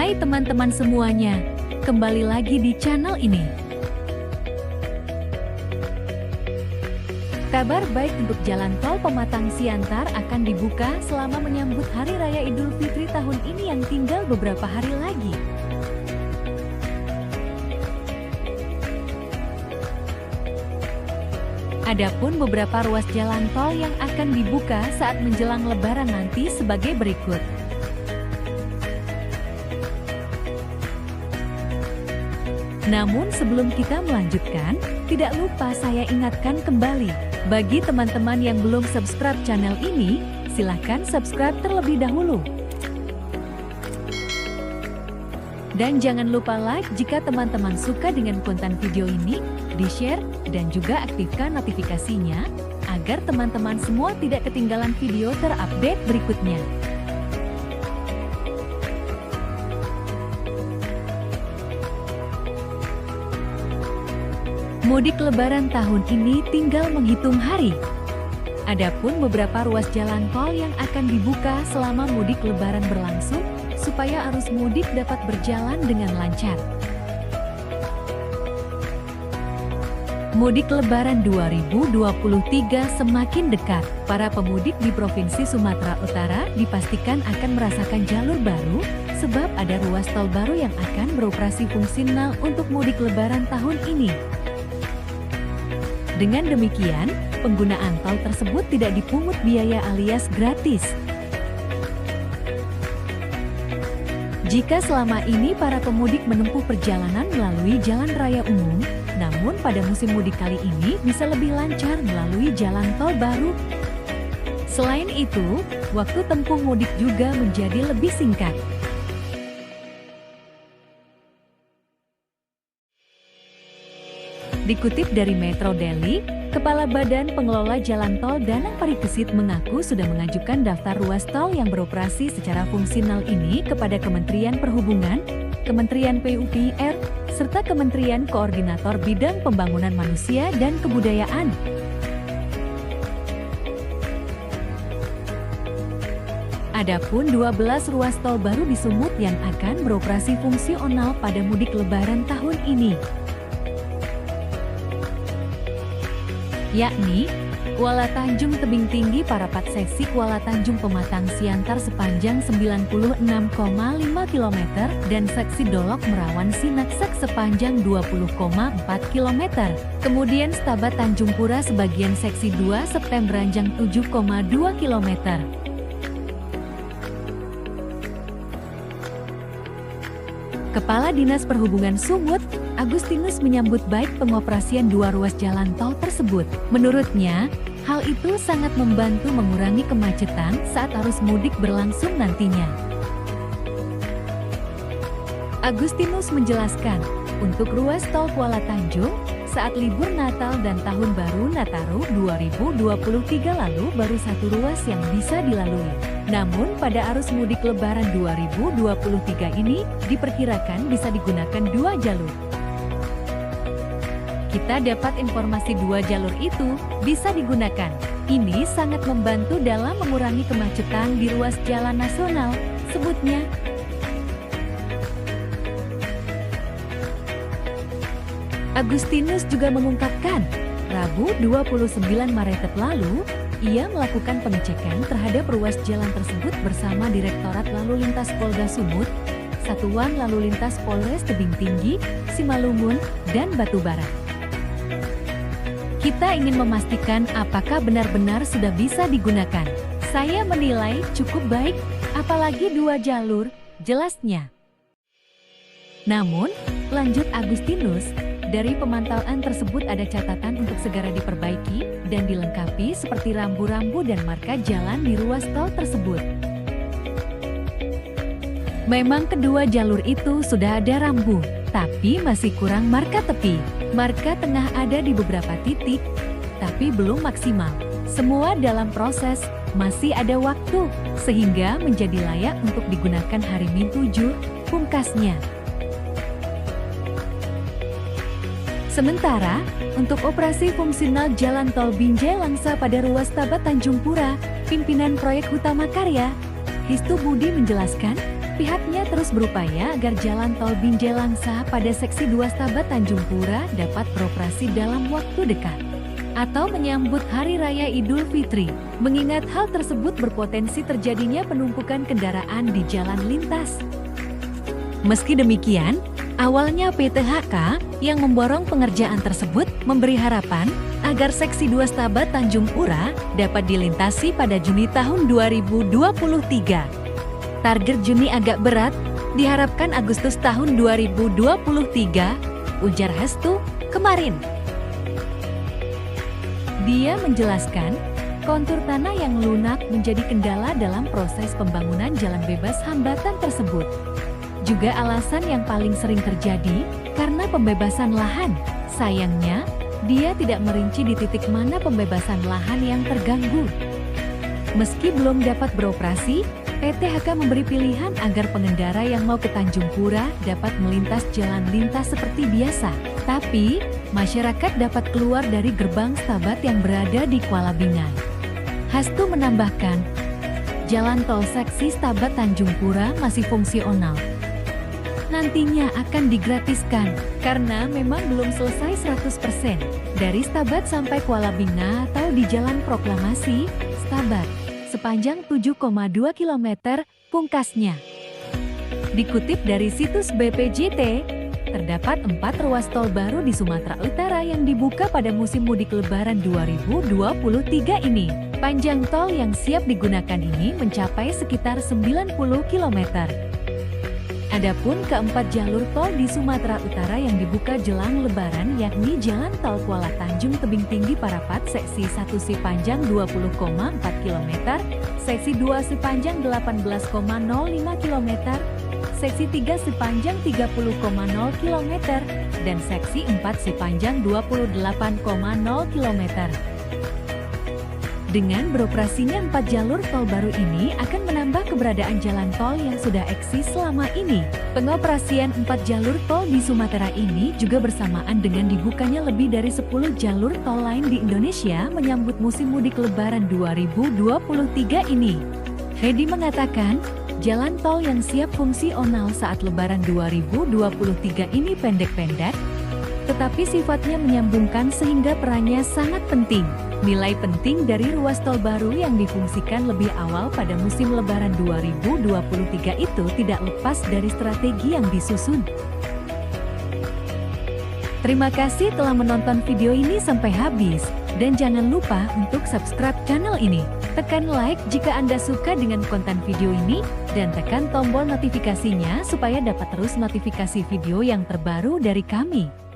Hai teman-teman semuanya, kembali lagi di channel ini. Kabar baik untuk jalan tol Pematang Siantar akan dibuka selama menyambut Hari Raya Idul Fitri tahun ini yang tinggal beberapa hari lagi. Adapun beberapa ruas jalan tol yang akan dibuka saat menjelang Lebaran nanti sebagai berikut. Namun sebelum kita melanjutkan, tidak lupa saya ingatkan kembali, bagi teman-teman yang belum subscribe channel ini, silahkan subscribe terlebih dahulu. Dan jangan lupa like jika teman-teman suka dengan konten video ini, di-share, dan juga aktifkan notifikasinya, agar teman-teman semua tidak ketinggalan video terupdate berikutnya. Mudik Lebaran tahun ini tinggal menghitung hari. Adapun beberapa ruas jalan tol yang akan dibuka selama mudik Lebaran berlangsung, supaya arus mudik dapat berjalan dengan lancar. Mudik Lebaran 2023 semakin dekat. Para pemudik di Provinsi Sumatera Utara dipastikan akan merasakan jalur baru, sebab ada ruas tol baru yang akan beroperasi fungsional untuk mudik Lebaran tahun ini. Dengan demikian, penggunaan tol tersebut tidak dipungut biaya alias gratis. Jika selama ini para pemudik menempuh perjalanan melalui jalan raya umum, namun pada musim mudik kali ini bisa lebih lancar melalui jalan tol baru. Selain itu, waktu tempuh mudik juga menjadi lebih singkat. Dikutip dari Metro Daily, Kepala Badan Pengelola Jalan Tol Danang Parikesit mengaku sudah mengajukan daftar ruas tol yang beroperasi secara fungsional ini kepada Kementerian Perhubungan, Kementerian PUPR, serta Kementerian Koordinator Bidang Pembangunan Manusia dan Kebudayaan. Adapun 12 ruas tol baru di Sumut yang akan beroperasi fungsional pada mudik Lebaran tahun ini, yakni Kuala Tanjung Tebing Tinggi Parapat seksi Kuala Tanjung Pematang Siantar sepanjang 96,5 km dan seksi Dolok Merawan Sinaksak sepanjang 20,4 km. Kemudian Setabat Tanjung Pura sebagian seksi 2 Septemberanjang 7,2 km. Kepala Dinas Perhubungan Sumut, Agustinus menyambut baik pengoperasian dua ruas jalan tol tersebut. Menurutnya, hal itu sangat membantu mengurangi kemacetan saat arus mudik berlangsung nantinya. Agustinus menjelaskan, untuk ruas tol Kuala Tanjung, saat libur Natal dan Tahun Baru Nataru 2023 lalu baru satu ruas yang bisa dilalui. Namun pada arus mudik Lebaran 2023 ini diperkirakan bisa digunakan dua jalur. Kita dapat informasi dua jalur itu bisa digunakan. Ini sangat membantu dalam mengurangi kemacetan di ruas jalan nasional, sebutnya. Agustinus juga mengungkapkan, Rabu 29 Maret lalu, ia melakukan pengecekan terhadap ruas jalan tersebut bersama Direktorat Lalu Lintas Polda Sumut, Satuan Lalu Lintas Polres Tebing Tinggi, Simalungun, dan Batubara. Kita ingin memastikan apakah benar-benar sudah bisa digunakan. Saya menilai cukup baik, apalagi dua jalur, jelasnya. Namun, lanjut Agustinus, dari pemantauan tersebut ada catatan untuk segera diperbaiki dan dilengkapi seperti rambu-rambu dan marka jalan di ruas tol tersebut. Memang kedua jalur itu sudah ada rambu, tapi masih kurang marka tepi. Marka tengah ada di beberapa titik, tapi belum maksimal. Semua dalam proses, masih ada waktu, sehingga menjadi layak untuk digunakan hari Minggu 7, pungkasnya. Sementara, untuk operasi fungsional Jalan Tol Binjai Langsa pada ruas Setabat Tanjung Pura, pimpinan proyek utama karya, Histu Budi menjelaskan, Pihaknya terus berupaya agar jalan tol Binjai Langsa pada seksi 2 Stabat Tanjung Pura dapat beroperasi dalam waktu dekat atau menyambut Hari Raya Idul Fitri. Mengingat hal tersebut berpotensi terjadinya penumpukan kendaraan di jalan lintas. Meski demikian, awalnya PT HK yang memborong pengerjaan tersebut memberi harapan agar seksi 2 Stabat Tanjung Pura dapat dilintasi pada Juni tahun 2023. Target Juni agak berat, diharapkan Agustus tahun 2023, ujar Hastu kemarin. Dia menjelaskan, kontur tanah yang lunak menjadi kendala dalam proses pembangunan jalan bebas hambatan tersebut. Juga alasan yang paling sering terjadi karena pembebasan lahan. Sayangnya, dia tidak merinci di titik mana pembebasan lahan yang terganggu. Meski belum dapat beroperasi, PT HK memberi pilihan agar pengendara yang mau ke Tanjung Pura dapat melintas jalan lintas seperti biasa. Tapi, masyarakat dapat keluar dari gerbang Stabat yang berada di Kuala Bingan. Hastu menambahkan, jalan tol seksi Stabat Tanjung Pura masih fungsional. Nantinya akan digratiskan, karena memang belum selesai 100%. Dari Stabat sampai Kuala Bingan atau di Jalan Proklamasi, Stabat. Sepanjang 7,2 km, pungkasnya. Dikutip dari situs BPJT, terdapat 4 ruas tol baru di Sumatera Utara yang dibuka pada musim mudik Lebaran 2023 ini. Panjang tol yang siap digunakan ini mencapai sekitar 90 km. Adapun keempat jalur tol di Sumatera Utara yang dibuka jelang Lebaran yakni Jalan Tol Kuala Tanjung Tebing Tinggi Parapat seksi 1 sepanjang 20,4 km, seksi 2 sepanjang 18,05 km, seksi 3 sepanjang 30,0 km, dan seksi 4 sepanjang 28,0 km. Dengan beroperasinya 4 jalur tol baru ini akan menambah keberadaan jalan tol yang sudah eksis selama ini. Pengoperasian 4 jalur tol di Sumatera ini juga bersamaan dengan dibukanya lebih dari 10 jalur tol lain di Indonesia menyambut musim mudik Lebaran 2023 ini. Hedi mengatakan, jalan tol yang siap fungsional saat Lebaran 2023 ini pendek-pendek, tetapi sifatnya menyambungkan sehingga perannya sangat penting. Nilai penting dari ruas tol baru yang difungsikan lebih awal pada musim Lebaran 2023 itu tidak lepas dari strategi yang disusun. Terima kasih telah menonton video ini sampai habis, dan jangan lupa untuk subscribe channel ini. Tekan like jika Anda suka dengan konten video ini, dan tekan tombol notifikasinya supaya dapat terus notifikasi video yang terbaru dari kami.